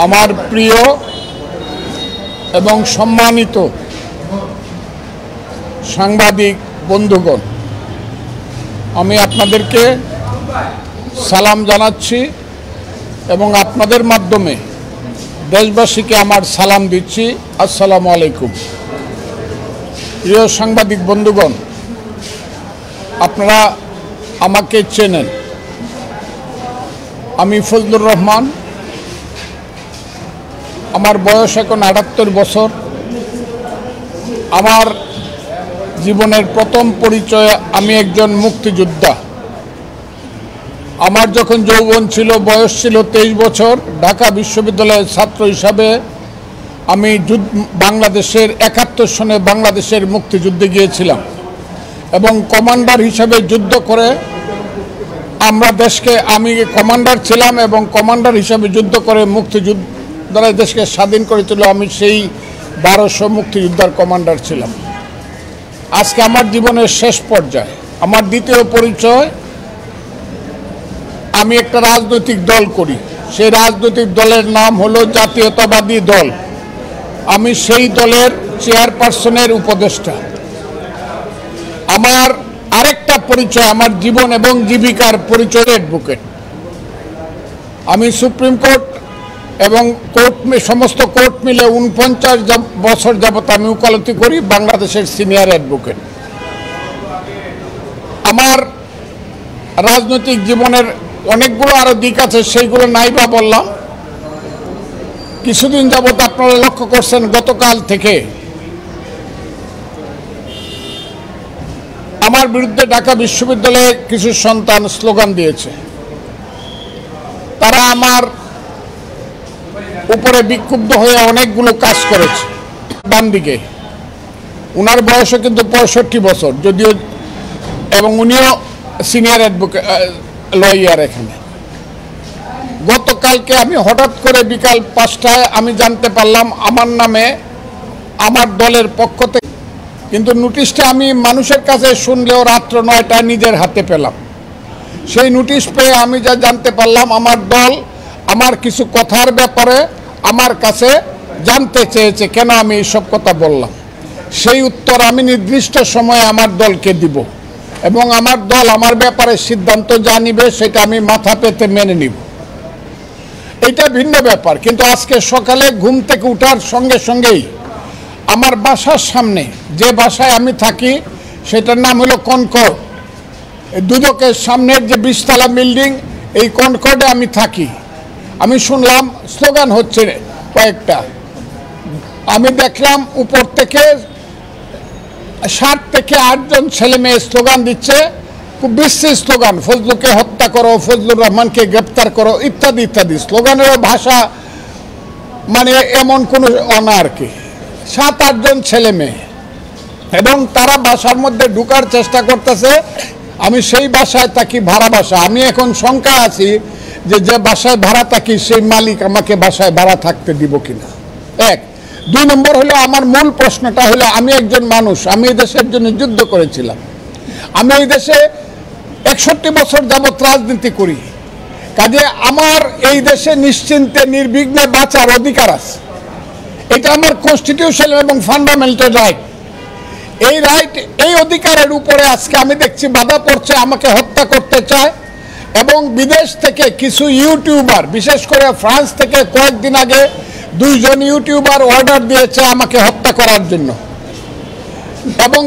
আমার প্রিয় এবং সম্মানিত সাংবাদিক বন্ধুগণ, আমি আপনাদেরকে সালাম জানাচ্ছি এবং আপনাদের মাধ্যমে দেশবাসীকে আমার সালাম দিচ্ছি। আসসালামু আলাইকুম। প্রিয় সাংবাদিক বন্ধুগণ, আপনারা আমাকে চেনেন। আমি ফজলুর রহমান। আমার বয়স এখন ৭৮ বছর। আমার জীবনের প্রথম পরিচয়, আমি একজন মুক্তিযোদ্ধা। আমার যখন যৌবন ছিল, বয়স ছিল 23 বছর, ঢাকা বিশ্ববিদ্যালয়ের ছাত্র হিসাবে আমি বাংলাদেশের ৭১ সনে বাংলাদেশের মুক্তিযুদ্ধে গিয়েছিলাম এবং কমান্ডার হিসাবে যুদ্ধ করে আমরা দেশকে, আমি কমান্ডার ছিলাম এবং কমান্ডার হিসাবে যুদ্ধ করে মুক্তিযোদ্ধারা দেশকে স্বাধীন করেছিল। আমি সেই 1200 মুক্তিযোদ্ধার কমান্ডার ছিলাম। আজকে আমার জীবনের শেষ পর্যায়ে আমার দ্বিতীয় পরিচয়, আমি একটা রাজনৈতিক দল করি। সেই রাজনৈতিক দলের নাম হলো জাতীয়তাবাদী দল। আমি সেই দলের চেয়ারপারসনের উপদেষ্টা। আমার আরেকটা পরিচয়, আমার জীবন এবং জীবিকার পরিচয় অ্যাডভোকেট। আমি সুপ্রিম কোর্ট এবং সমস্ত কোর্ট মিলে ৪৯ বছর যাবত আমি ওকালতি করি, বাংলাদেশের সিনিয়র অ্যাডভোকেট। আমার রাজনৈতিক জীবনের অনেকগুলো আরো দিক আছে, সেইগুলো নাইবা বললাম। কিছুদিন যাবত আপনারা লক্ষ্য করছেন, গতকাল থেকে আমার বিরুদ্ধে ঢাকা বিশ্ববিদ্যালয়ে কিছু সন্তান স্লোগান দিয়েছে। তারা আমার উপরে বিক্ষুব্ধ হয়ে অনেকগুলো কাজ করেছে। ডান দিকে উনার বয়সও কিন্তু 65 বছর, যদিও, এবং উনিও সিনিয়র অ্যাডভোকেট লয়ার এখানে। গতকালকে আমি হঠাৎ করে বিকাল 5টায় আমি জানতে পারলাম আমার নামে আমার দলের পক্ষ থেকে, কিন্তু নোটিশটা আমি মানুষের কাছে শুনলেও রাত্র 9টায় নিজের হাতে পেলাম। সেই নোটিশ পেয়ে আমি যা জানতে পারলাম, আমার দল আমার কিছু কথার ব্যাপারে আমার কাছে জানতে চেয়েছে, কেন আমি এইসব কথা বললাম। সেই উত্তর আমি নির্দিষ্ট সময়ে আমার দলকে দিব এবং আমার দল আমার ব্যাপারে সিদ্ধান্ত যা নিবে সেটা আমি মাথা পেতে মেনে নিব। এটা ভিন্ন ব্যাপার। কিন্তু আজকে সকালে ঘুম থেকে উঠার সঙ্গে সঙ্গেই আমার বাসার সামনে, যে বাসায় আমি থাকি সেটার নাম হলো কনকর্ড, দুদকের সামনের যে 20 তলা বিল্ডিং, এই কনকর্ডে আমি থাকি। আমি শুনলাম স্লোগান হচ্ছে কয়েকটা। আমি দেখলাম উপর থেকে 7 থেকে 8 জন ছেলে মেয়ে স্লোগান দিচ্ছে, খুব বিশ্রী স্লোগান। ফজলুকে হত্যা করো, ফজলুর রহমানকে গ্রেপ্তার করো, ইত্যাদি ইত্যাদি। স্লোগানেরও ভাষা মানে এমন কোনো অনা আর কি। 7-8 জন ছেলে মেয়ে, এবং তারা বাসার মধ্যে ঢুকার চেষ্টা করতেছে। আমি সেই বাসায় থাকি, ভাড়া বাসা। আমি এখন শঙ্কায় আছি যে বাসায় ভাড়া থাকি সেই মালিক আমাকে বাসায় ভাড়া থাকতে দিব কিনা। 1। 2 নম্বর হলো, আমার মূল প্রশ্নটা হলো, আমি একজন মানুষ, আমি এই দেশের জন্য যুদ্ধ করেছিলাম। আমি এই দেশে 61 বছর যাবৎ রাজনীতি করি। কাজে আমার এই দেশে নিশ্চিন্তে নির্বিঘ্নে বাঁচার অধিকার আছে। এটা আমার কনস্টিটিউশন এবং ফান্ডামেন্টাল রাইট। এই রাইট, এই অধিকারের উপরে আজকে আমি দেখছি বাধা পড়ছে, আমাকে হত্যা করতে চায়। এবং বিদেশ থেকে কিছু ইউটিউবার, বিশেষ করে ফ্রান্স থেকে কয়েকদিন আগে 2 জন ইউটিউবার অর্ডার দিয়েছে আমাকে হত্যা করার জন্য। এবং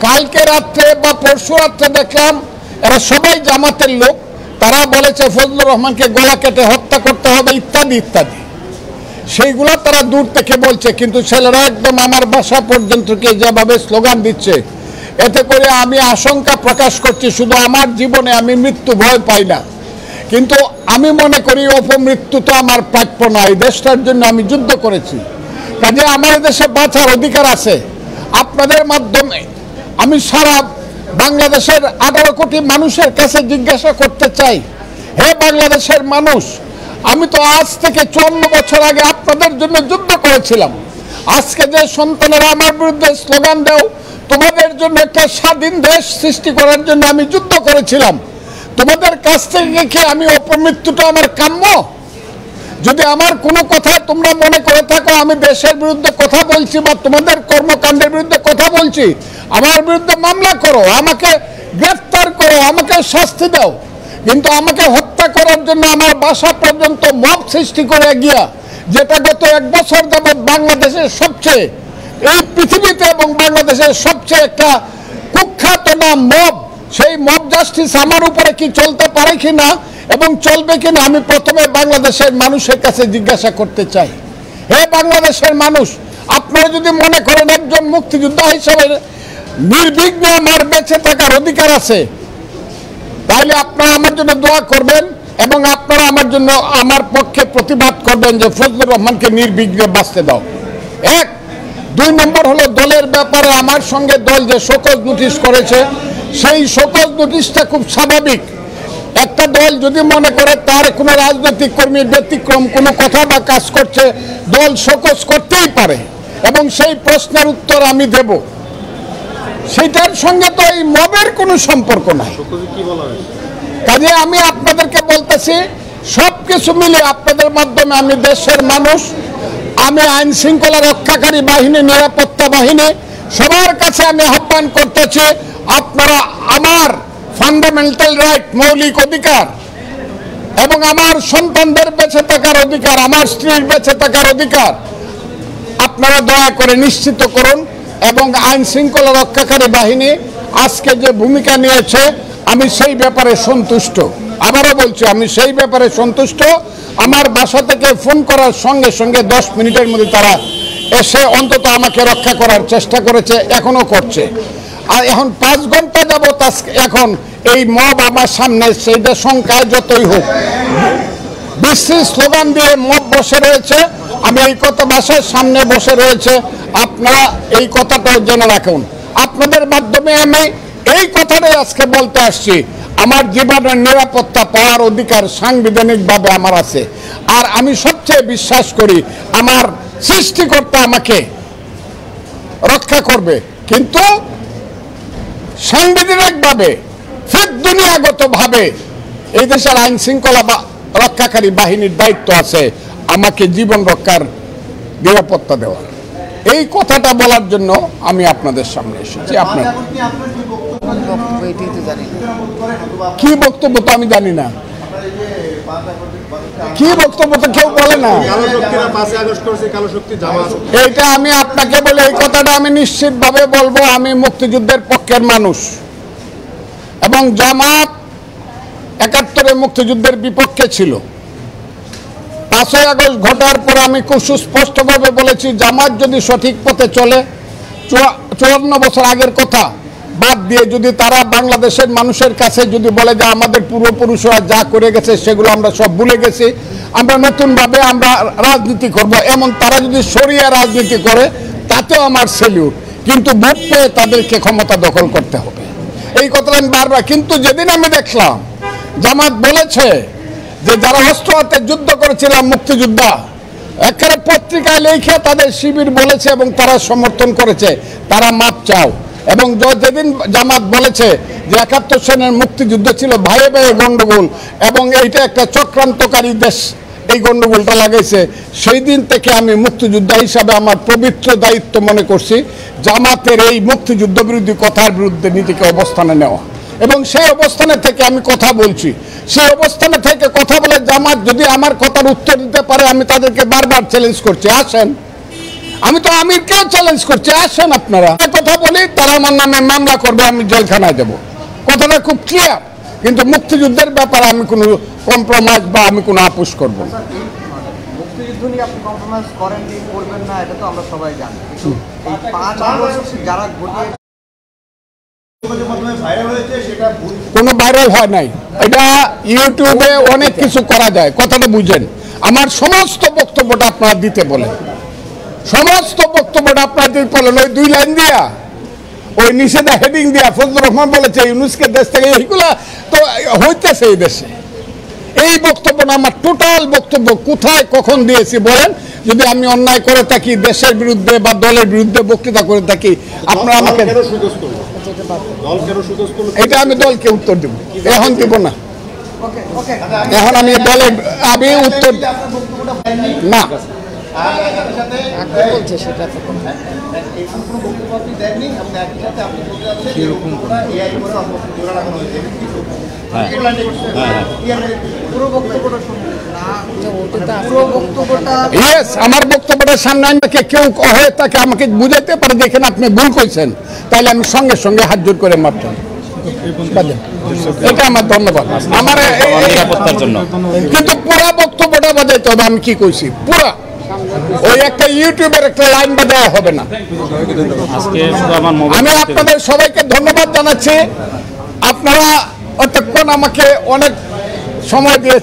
কালকে রাত্রে বা পরশু রাত্রে দেখলাম এরা সবাই জামাতের লোক, তারা বলেছে ফজলুর রহমানকে গলা কেটে হত্যা করতে হবে, ইত্যাদি ইত্যাদি। সেইগুলো তারা দূর থেকে বলছে, কিন্তু ছেলেরা একদম আমার বাসা পর্যন্ত যেভাবে স্লোগান দিচ্ছে, এতে করে আমি আশঙ্কা প্রকাশ করছি। শুধু আমার জীবনে আমি মৃত্যু ভয় পাই না, কিন্তু আমি মনে করি অপমৃত্যু তো আমার প্রাপ্য নয়। দেশটার জন্য আমি যুদ্ধ করেছি, কাজে আমার দেশে বাঁচার অধিকার আছে। আপনাদের মাধ্যমে আমি সারা বাংলাদেশের 18 কোটি মানুষের কাছে জিজ্ঞাসা করতে চাই, হে বাংলাদেশের মানুষ, আমি তো আজ থেকে 54 বছর আগে আপনাদের জন্য যুদ্ধ করেছিলাম। আজকে যে সন্তানেরা আমার বিরুদ্ধে স্লোগান দেও, তোমাদের জন্য একটা স্বাধীন দেশ সৃষ্টি করার জন্য আমি যুদ্ধ করেছিলাম। তোমাদের কাছ থেকে কি আমি অপমৃত্যুটা আমার কাম্য? যদি আমার কোনো কথা তোমরা মনে করে থাকো আমি দেশের বিরুদ্ধে কথা বলছি বা তোমাদের কর্মকাণ্ডের বিরুদ্ধে কথা বলছি, আমার বিরুদ্ধে মামলা করো, আমাকে গ্রেফতার করো, আমাকে শাস্তি দাও। কিন্তু আমাকে হত্যা করার জন্য আমার বাসা পর্যন্ত মব সৃষ্টি করে গিয়া, যেটা গত 1 বছর যাবৎ বাংলাদেশের সবচেয়ে, এই পৃথিবীতে এবং বাংলাদেশের সবচেয়ে একটা কুখ্যাত নাম মব, সেই মব জাস্টিস আমার উপরে কি চলতে পারে কিনা এবং চলবে কিনা আমি প্রথমে বাংলাদেশের মানুষের কাছে জিজ্ঞাসা করতে চাই। হে বাংলাদেশের মানুষ, আপনারা যদি মনে করেন একজন মুক্তিযোদ্ধা হিসেবে নির্বিঘ্নে আমার বেঁচে থাকার অধিকার আছে, তাহলে আপনারা আমার জন্য দোয়া করবেন এবং আপনারা আমার জন্য আমার পক্ষে প্রতিবাদ করবেন যে ফজলুর রহমানকে নির্বিঘ্নে বাঁচতে দাও। 1 2 নম্বর হলো দলের ব্যাপারে আমার সঙ্গে দল যে শোকজ নোটিশ করেছে, সেই শোকজ নোটিশটা খুব স্বাভাবিক। একটা দল যদি মনে করে তার কোনো রাজনৈতিক কর্মী ব্যতিক্রম কোনো কথা বা কাজ করছে, দল শোকজ করতেই পারে এবং সেই প্রশ্নের উত্তর আমি দেব। সেটার সঙ্গে তো এই মবের কোনো সম্পর্ক নাই। কাজে আমি আপনাদেরকে বলতেছি, সব কিছু মিলে আপনাদের মাধ্যমে আমি দেশের মানুষ, আমি আইন শৃঙ্খলা রক্ষাকারী বাহিনী, নিরাপত্তা বাহিনী, সবার কাছে আমি আহ্বান করতেছি, আপনারা আমার ফান্ডামেন্টাল রাইট, মৌলিক অধিকার এবং আমার সন্তানদের বেঁচে থাকার অধিকার, আমার স্ত্রীর বেঁচে থাকার অধিকার আপনারা দয়া করে নিশ্চিত করুন। এবং আইন শৃঙ্খলা রক্ষাকারী বাহিনী আজকে যে ভূমিকা নিয়েছে আমি সেই ব্যাপারে সন্তুষ্ট। আবারও বলছি, আমি সেই ব্যাপারে সন্তুষ্ট। আমার বাসা থেকে ফোন করার সঙ্গে সঙ্গে 10 মিনিটের মধ্যে তারা এসে অন্তত আমাকে রক্ষা করার চেষ্টা করেছে, এখনো করছে। আর এখন 5 ঘন্টা যাবত এখন এই মব আমার সামনে, সেইটা সংখ্যায় যতই হোক, বিশ্রী স্লোগান দিয়ে মব বসে রয়েছে। আমি এই কথা বাসার সামনে বসে রয়েছে, আপনারা এই কথাটাও জেনে রাখুন। আপনাদের মাধ্যমে আমি এই কথাটাই আজকে বলতে আসছি, আমার জীবনের নিরাপত্তা পাওয়ার অধিকার সাংবিধানিকভাবে আমার আছে। আর আমি সবচেয়ে বিশ্বাস করি আমার সৃষ্টিকর্তা আমাকে রক্ষা করবে, কিন্তু সাংবিধানিকভাবে ফের দুনিয়াগতভাবে এই দেশের আইন শৃঙ্খলা রক্ষাকারী বাহিনীর দায়িত্ব আছে আমাকে জীবন রক্ষার নিরাপত্তা দেওয়া। এই কথাটা বলার জন্য আমি আপনাদের সামনে এসেছি। আপনার কি বক্তব্য তো আমি জানি না, কি বক্তব্য তো কেউ বলে না। এইটা আমি আপনাকে বলে, এই কথাটা আমি নিশ্চিতভাবে বলবো, আমি মুক্তিযুদ্ধের পক্ষের মানুষ এবং জামাত 71-এ মুক্তিযুদ্ধের বিপক্ষে ছিল। 5ই আগস্ট ঘটার পর আমি খুব সুস্পষ্টভাবে বলেছি, জামাত যদি সঠিক পথে চলে, 54 বছর আগের কথা বাদ দিয়ে যদি তারা বাংলাদেশের মানুষের কাছে যদি বলে যে আমাদের পূর্বপুরুষরা যা করে গেছে সেগুলো আমরা সব ভুলে গেছি, আমরা নতুনভাবে আমরা রাজনীতি করব, এমন তারা যদি শরিয়া রাজনীতি করে, তাতেও আমার সেলিউট। কিন্তু ভোট পেয়ে তাদেরকে ক্ষমতা দখল করতে হবে, এই কথাটা আমি বারবার। কিন্তু যেদিন আমি দেখলাম জামাত বলেছে যে যারা অস্ত্র হাতে যুদ্ধ করেছিলাম মুক্তিযোদ্ধা, একেবারে পত্রিকায় লেখা তাদের শিবির বলেছে এবং তারা সমর্থন করেছে, তারা মাপ চাও। এবং যেদিন জামাত বলেছে যে 71 সনের মুক্তিযুদ্ধ ছিল ভাইয়ে ভাইয়ে গন্ডগোল এবং এইটা একটা চক্রান্তকারী দেশ এই গন্ডগোলটা লাগাইছে, সেই দিন থেকে আমি মুক্তিযোদ্ধা হিসাবে আমার পবিত্র দায়িত্ব মনে করছি জামাতের এই মুক্তিযুদ্ধ বিরোধী কথার বিরুদ্ধে নিজেকে অবস্থানে নেওয়া। এবং সেই অবস্থানে থেকে আমি কথা বলছি, সেই অবস্থানে থেকে কথা বলে জামাত যদি আমার কথার উত্তর দিতে পারে, আমি তাদেরকে বারবার চ্যালেঞ্জ করছি, আসেন। আমি তো আমিরকেও চ্যালেঞ্জ করছি, আসেন আপনারা কথা বলি, তারা আমার নামে মামলা করবে, আমি জেলখানায় দেবো। কথাটা খুব ক্লিয়ার। কিন্তু মুক্তিযুদ্ধের ব্যাপারে আমি কোনো কম্প্রোমাইজ বা আমি কোনো আপোষ করব না। মুক্তিযুদ্ধ নিয়ে আপনি কম্প্রোমাইজ করেন কি করবেন না, এটা তো আমরা সবাই জানি। কিন্তু এই 5 আগস্ট যারা ঘটিয়ে কোনো ভাইরাল হয় নাই, এটা ইউটিউবে অনেক কিছু করা যায়। কথাটা বুঝেন, আমার সমস্ত বক্তব্যটা আপনারা দিতে বলেন, সমস্ত বক্তব্যটা আপনারা দিতে বলেন। ওই 2 লাইন দিয়া ওই নিষেধা হেডিং দিয়া ফজলুর রহমান বলেছে ইউনুসকে দেশ থেকে, এইগুলা তো হইতেছে এই দেশে। এই বক্তব্য না, আমার টোটাল বক্তব্য কোথায় কখন দিয়েছি বলেন। যদি আমি অন্যায় করে থাকি, দেশের বিরুদ্ধে বা দলের বিরুদ্ধে বক্তৃতা করে থাকি, আপনারা আমাকে, এটা আমি দলকে উত্তর দেব, এখন দিব না। ওকে ওকে এখন আমি দলের আমি উত্তর না। বলছে সেটা তো পুরো বক্তব্যটা শুনবেন না, পুরো বক্তব্যটা ইয়েস, আমার বক্তব্যটা সামনে আমাকে কেউ হয়ে তাকে আমাকে বুঝাইতে পারে, দেখেন আপনি ভুল কইছেন, তাহলে আমি সঙ্গে সঙ্গে হাত জোর করে মাপ দেব। এটা আমার ধন্যবাদ আমার নিরাপত্তার জন্য। কিন্তু পুরা বক্তব্যটা বাজাইতে হবে, আমি কি কইছি পুরা, ওই একটা ইউটিউবের একটা লাইন বাজাওয়া হবে না। আজকে শুধু আমার মোবাইল আমি আপনাদের সবাইকে ধন্যবাদ জানাচ্ছি। আপনারা অতক্ষণ আমাকে অনেক সময় দিয়ে